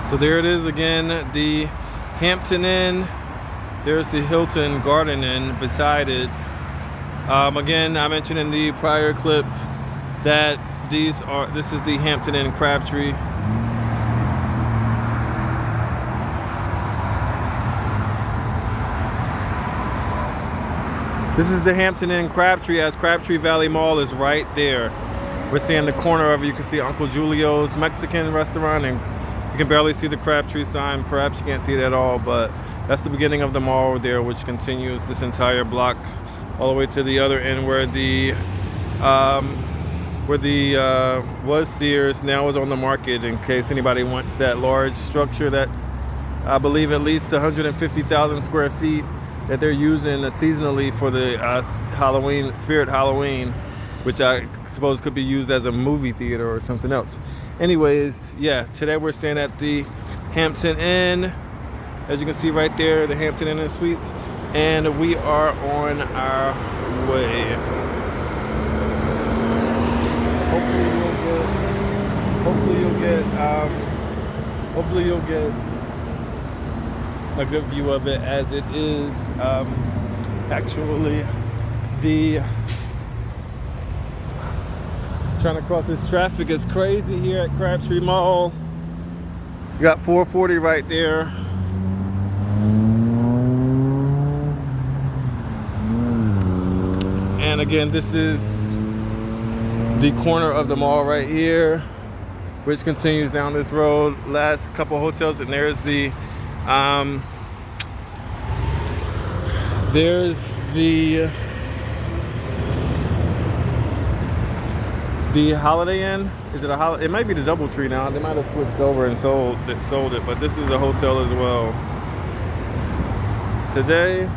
So there it is again, the Hampton Inn. There's the Hilton Garden Inn beside it. Again, I mentioned in the prior clip that this is the Hampton Inn Crabtree. This is the Hampton Inn Crabtree, as Crabtree Valley Mall is right there. We're seeing the corner of it. You can see Uncle Julio's Mexican restaurant, and you can barely see the Crabtree sign. Perhaps you can't see it at all, but that's the beginning of the mall there, which continues this entire block all the way to the other end where the was Sears, now is on the market, in case anybody wants that large structure that's, I believe, at least 150,000 square feet that they're using seasonally for the Halloween, Spirit Halloween, which I suppose could be used as a movie theater or something else. Anyways, yeah, today we're staying at the Hampton Inn. As you can see right there, the Hampton Inn and Suites, and we are on our way. Hopefully you'll get a good view of it, as it is actually the trying to cross this traffic is crazy here at Crabtree Mall. You got 440 right there. And again, this is the corner of the mall right here, which continues down this road. Last couple hotels, and there's the Holiday Inn. Is it a Holiday? It might be the DoubleTree now. They might have switched over and sold it, but this is a hotel as well. Today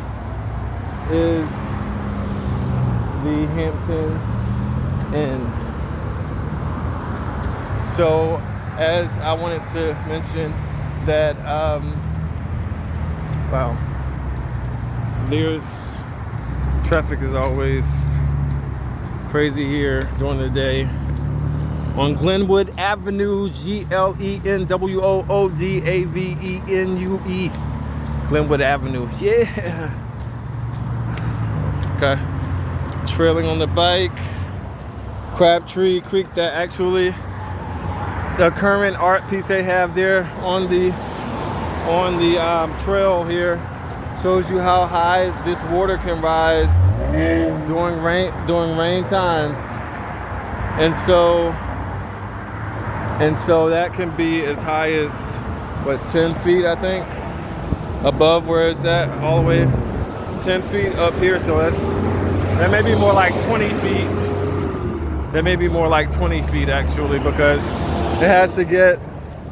is the Hampton Inn. So, as I wanted to mention that, wow, there's traffic is always crazy here during the day on Glenwood Avenue, GLENWOODAVENUE, Glenwood Avenue. Yeah. Okay. Trailing on the bike, Crabtree Creek. That actually, the current art piece they have there on the trail here shows you how high this water can rise during rain times, and so that can be as high as 10 feet, I think, above where it's at, all the way 10 feet up here. So that may be more like 20 feet. That may be more like 20 feet actually, because it has to get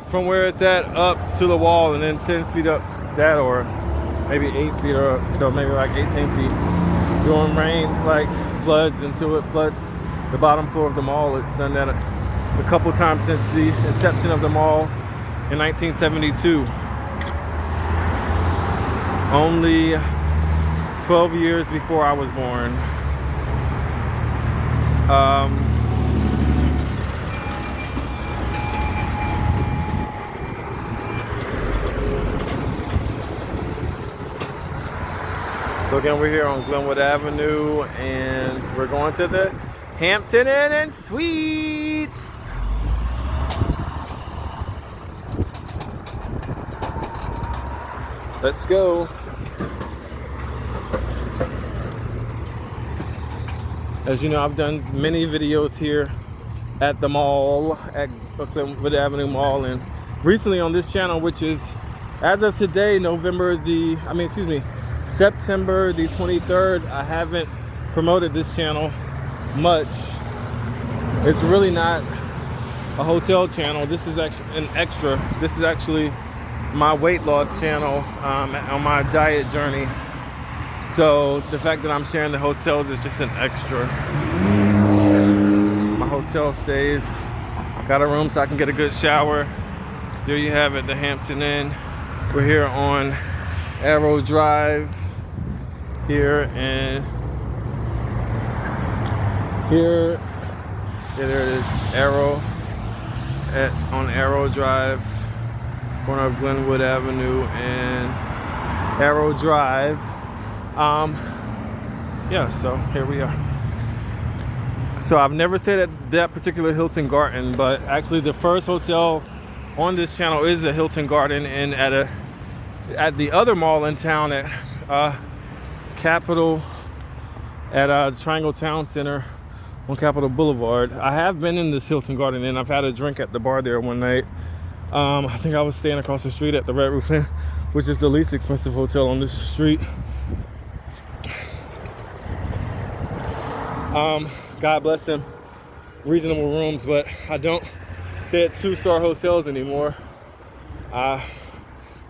from where it's at up to the wall, and then 10 feet up that, or maybe 8 feet up, so maybe like 18 feet. During rain, like floods until it floods the bottom floor of the mall. It's done that a couple times since the inception of the mall in 1972. Only 12 years before I was born. So again, we're here on Glenwood Avenue, and we're going to the Hampton Inn and Suites. Let's go. As you know, I've done many videos here at the mall, at Glenwood Avenue Mall, and recently on this channel, which is, as of today, September the 23rd, I haven't promoted this channel much. It's really not a hotel channel. This is actually an extra. This is actually my weight loss channel on my diet journey. So the fact that I'm sharing the hotels is just an extra. My hotel stays. Got a room so I can get a good shower. There you have it, the Hampton Inn. We're here on Arrow Drive here, and here, yeah, there it is, on Arrow Drive. Of corner of Glenwood Avenue and Arrow Drive. Yeah, so here we are. So I've never stayed at that particular Hilton Garden, but actually the first hotel on this channel is a Hilton Garden, and at the other mall in town at Capitol, at Triangle Town Center on Capitol Boulevard. I have been in this Hilton Garden, and I've had a drink at the bar there one night. I think I was staying across the street at the Red Roof Inn, which is the least expensive hotel on this street. God bless them, reasonable rooms, but I don't stay at 2-star hotels anymore. I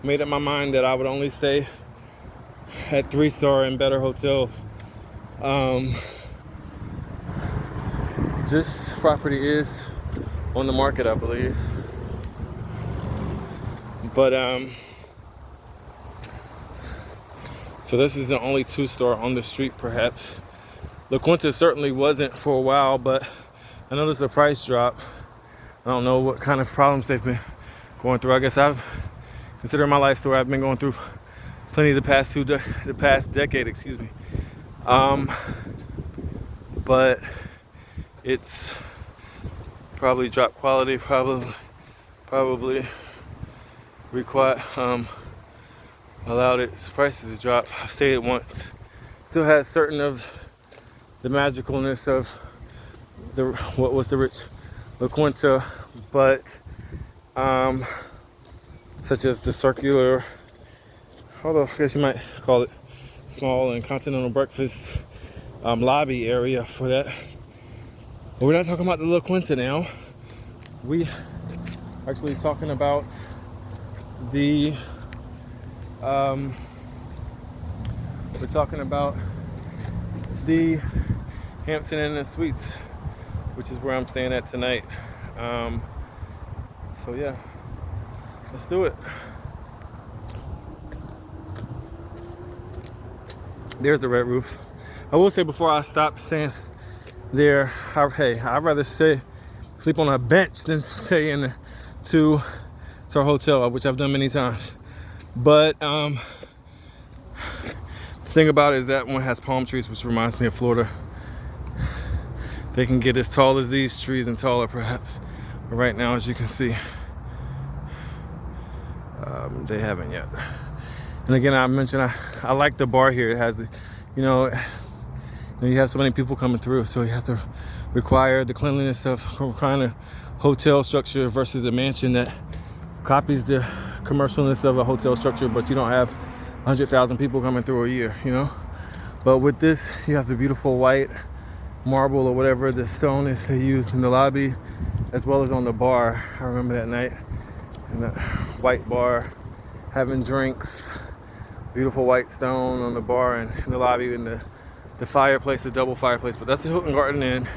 made up my mind that I would only stay at 3-star and better hotels. This property is on the market, I believe. But so this is the only 2-star on the street, perhaps. La Quinta certainly wasn't for a while, but I noticed the price drop. I don't know what kind of problems they've been going through. I guess considering my life story, I've been going through plenty the past decade, excuse me. But it's probably dropped quality, probably allowed its prices to drop. I've stayed at once. Still has certain of the magicalness of what was the rich La Quinta, but such as the circular, although I guess you might call it small and continental breakfast lobby area for that. But we're not talking about the La Quinta now. We actually talking about the we're talking about the Hampton Inn Suites, which is where I'm staying at tonight. So yeah, let's do it. There's the red roof. I will say before I stop staying there, I'd rather sleep on a bench than stay in a 2-star hotel, which I've done many times. But the thing about it is that one has palm trees, which reminds me of Florida. They can get as tall as these trees and taller, perhaps. But right now, as you can see, they haven't yet. And again, I mentioned I like the bar here. It has, you have so many people coming through, so you have to require the cleanliness of kind of hotel structure versus a mansion that copies the commercialness of a hotel structure, but you don't have 100,000 people coming through a year, But with this, you have the beautiful white marble or whatever the stone is they use in the lobby, as well as on the bar. I remember that night in the white bar, having drinks, beautiful white stone on the bar and in the lobby, and the fireplace, the double fireplace. But that's the Hilton Garden Inn.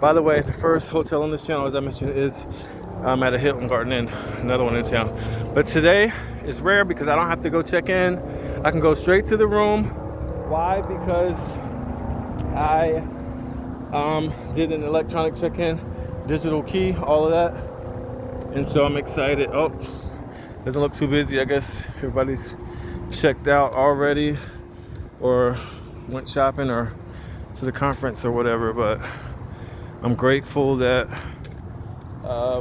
By the way, the first hotel on this channel, as I mentioned, is at a Hilton Garden Inn, another one in town. But today is rare because I don't have to go check in. I can go straight to the room. Why? Because I did an electronic check-in, digital key, all of that. And so I'm excited. Oh, doesn't look too busy. I guess everybody's checked out already or went shopping or to the conference or whatever. But I'm grateful that I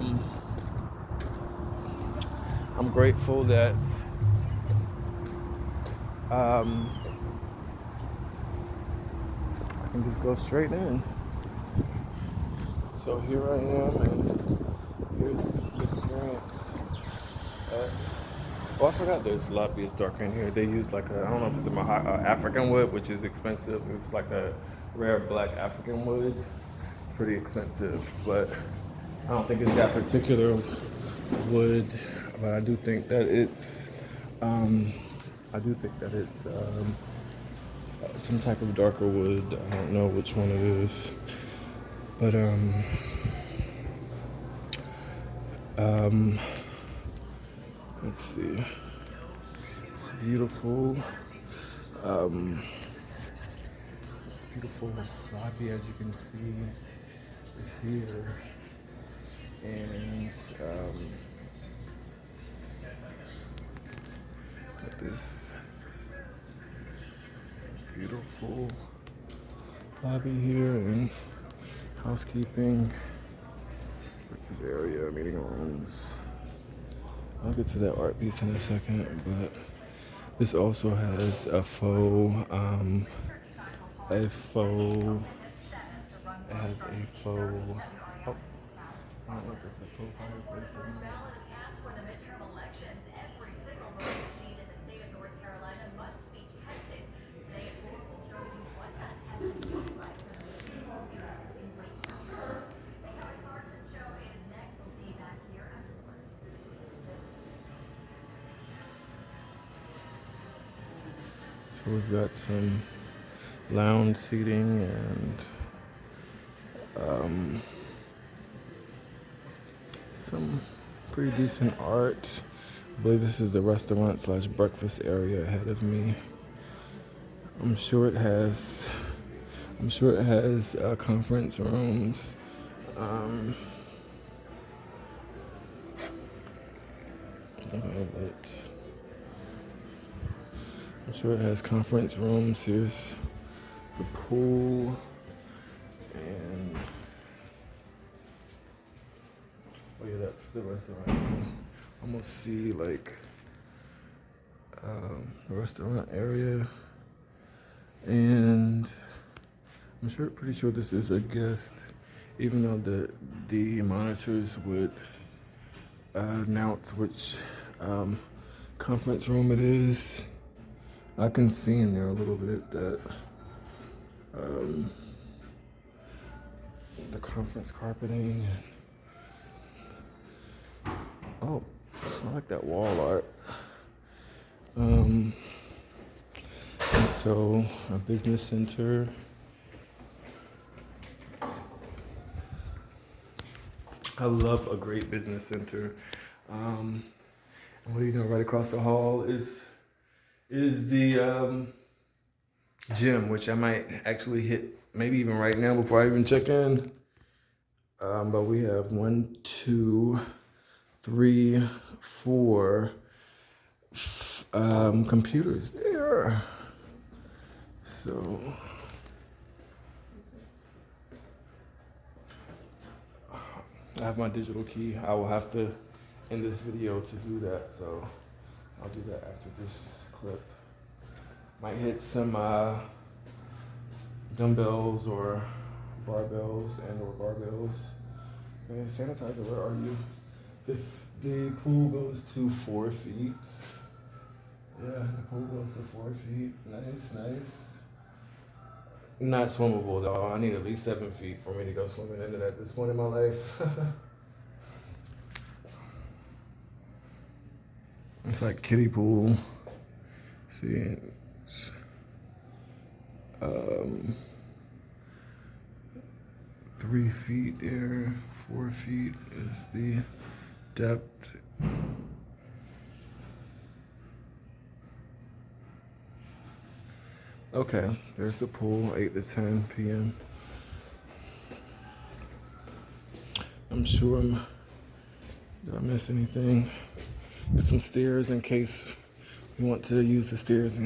can just go straight in. So here I am, and here's the experience. I forgot there's lobby is darker in here. They use like I don't know if it's African wood, which is expensive. It's like a rare black African wood. It's pretty expensive, but I don't think it's that particular wood. But I do think that it's some type of darker wood. I don't know which one it is, but let's see. It's beautiful. It's beautiful lobby, as you can see. It's here, and this beautiful lobby here and housekeeping, breakfast area, meeting rooms. I'll get to that art piece in a second, but this also has a faux, it has a faux, oh, I don't know if it's a faux fireplace or not. So we've got some lounge seating and some pretty decent art. I believe this is the restaurant / breakfast area ahead of me. I'm sure it has conference rooms. I'm sure it has conference rooms. Here's the pool and oh yeah, that's the restaurant. You can almost see like the restaurant area, and I'm pretty sure this is a guest, even though the monitors would announce which conference room it is. I can see in there a little bit that the conference carpeting. Oh, I like that wall art. And so a business center. I love a great business center. And what do you know, right across the hall is the gym, which I might actually hit maybe even right now before I even check in. But we have 1, 2, 3, 4 computers there. So I have my digital key. I will have to end this video to do that, so I'll do that after this clip. Might hit some dumbbells or barbells or barbells. Man, sanitizer, where are you? The pool goes to 4 feet. Yeah, the pool goes to 4 feet. Nice. Not swimmable though. I need at least 7 feet for me to go swimming in it at this point in my life. It's like kiddie pool. See, it's, 3 feet there, 4 feet is the depth. Okay, there's the pool, 8 to 10 p.m. I'm sure did I miss anything? Get some stairs in case we want to use the stairs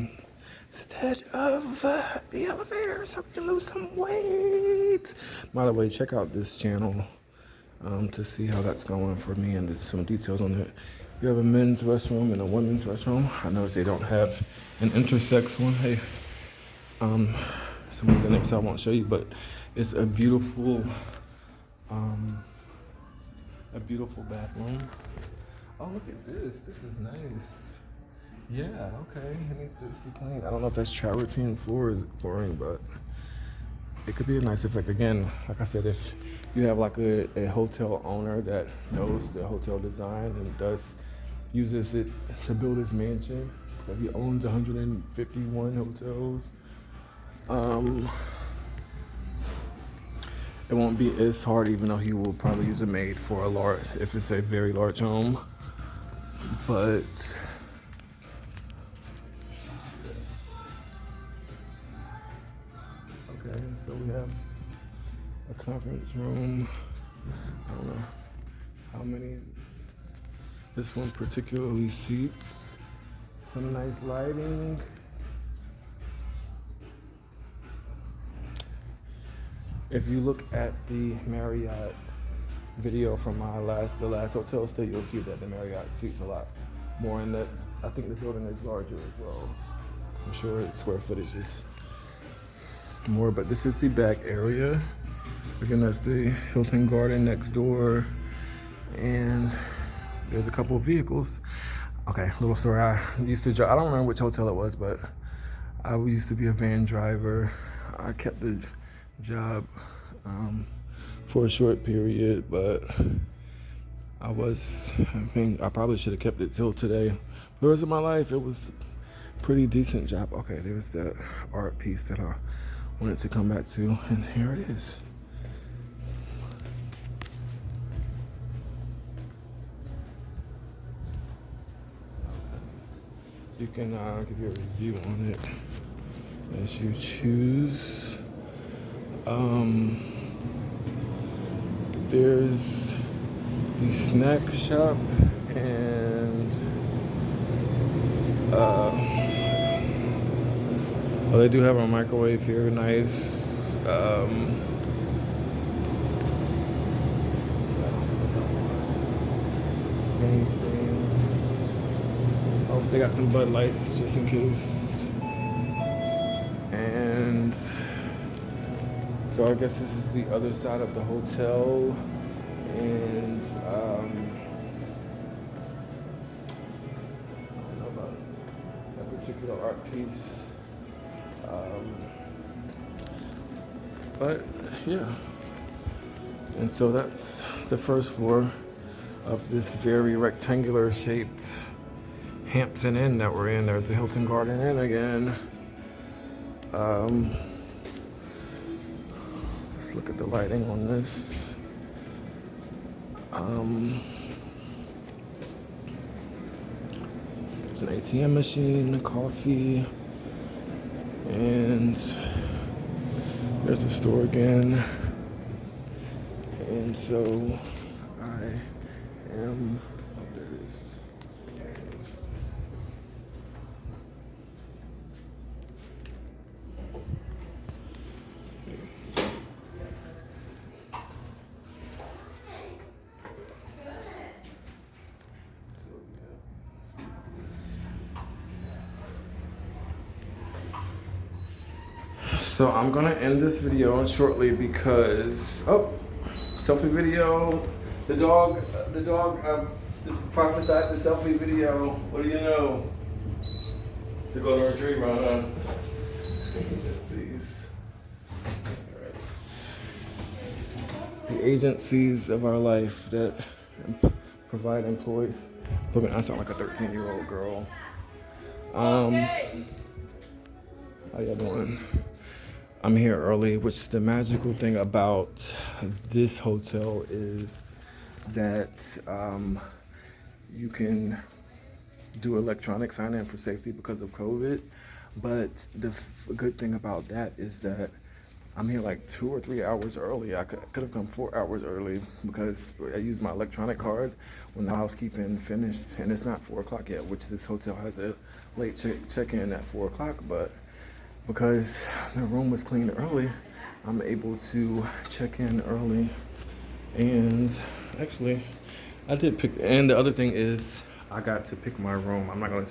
instead of the elevator so we can lose some weight. By the way, check out this channel to see how that's going for me and some details on it. You have a men's restroom and a women's restroom. I noticed they don't have an intersex one. Hey, someone's in there, so I won't show you, but it's a beautiful bathroom. Oh, look at this. This is nice. Yeah, okay. It needs to be cleaned. I don't know if that's travertine flooring, but it could be a nice effect. Again, like I said, if you have like a hotel owner that knows the hotel design and uses it to build his mansion, but he owns 151 hotels, it won't be as hard, even though he will probably use a maid for if it's a very large home. But okay, so we have a conference room. I don't know how many this one particularly seats. Some nice lighting. If you look at the Marriott video from the last hotel stay, you'll see that the Marriott seats a lot more in that. I think the building is larger as well. I'm sure its square footage is more, but this is the back area. Again, that's the Hilton Garden next door, and there's a couple of vehicles. Okay, little story. I used to drive, I don't remember which hotel it was, but I used to be a van driver. I kept the job for a short period, but I probably should have kept it till today. For the rest of my life, it was a pretty decent job. Okay, there's that art piece that I wanted to come back to, and here it is. You can give you a review on it as you choose. There's the snack shop and they do have a microwave here, nice. Oh, they got some Bud Lights just in case. And so I guess this is the other side of the hotel, and I don't know about that particular art piece, but yeah. And so that's the first floor of this very rectangular shaped Hampton Inn that we're in. There's the Hilton Garden Inn again. Let's look at the lighting on this. There's an ATM machine, coffee, and there's a store again. And so I am, oh, there it is. So I'm gonna end this video shortly because, selfie video. The dog this prophesied the selfie video. What do you know? To go to a tree run, huh? Agencies. The agencies of our life that provide employment. I sound like a 13-year-old girl. How y'all doing? I'm here early, which the magical thing about this hotel is that you can do electronic sign-in for safety because of COVID. But the good thing about that is that I'm here like 2 or 3 hours early. I could have come 4 hours early because I used my electronic card when the housekeeping finished, and it's not 4 o'clock yet, which this hotel has a late check-in at 4 o'clock, but because the room was cleaned early, I'm able to check in early. And actually, I did pick, and the other thing is I got to pick my room. I'm not gonna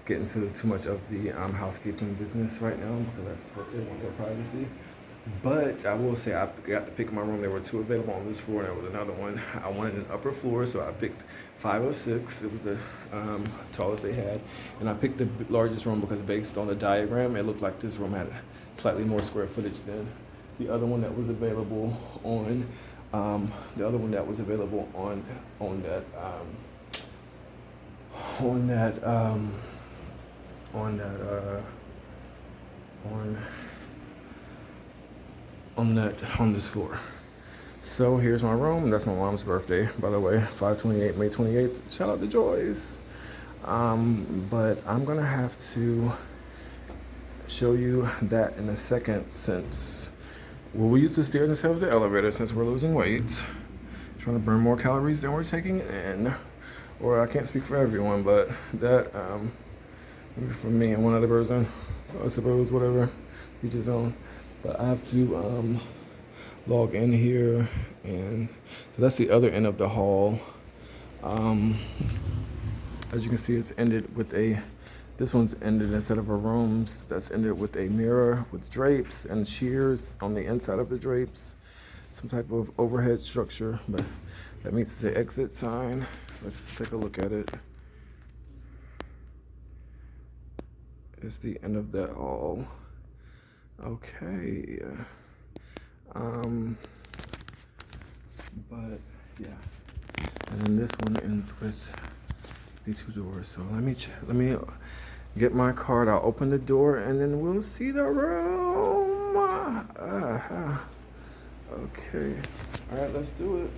get into too much of the housekeeping business right now because that's what they want, their privacy. But I will say I got to pick my room. There were 2 available on this floor, and there was another one. I wanted an upper floor, so I picked 506. It was the tallest they had. And I picked the largest room because based on the diagram, it looked like this room had slightly more square footage than the other one that was available on on this floor. So here's my room. That's my mom's birthday, by the way, 5/28, May 28th. Shout out to Joyce. But I'm gonna have to show you that in a second, since we use the stairs instead of the elevator since we're losing weight, trying to burn more calories than we're taking in. Or I can't speak for everyone, but that maybe for me and one other person, I suppose, whatever, each his own. But I have to log in here, and so that's the other end of the hall. As you can see, it's ended with this one's ended instead of a rooms, that's ended with a mirror with drapes and shears on the inside of the drapes. Some type of overhead structure, but that meets the exit sign. Let's take a look at it. It's the end of that hall. Okay. But yeah. And then this one ends with the 2 doors. So let me get my card. I'll open the door and then we'll see the room. Okay. All right, let's do it.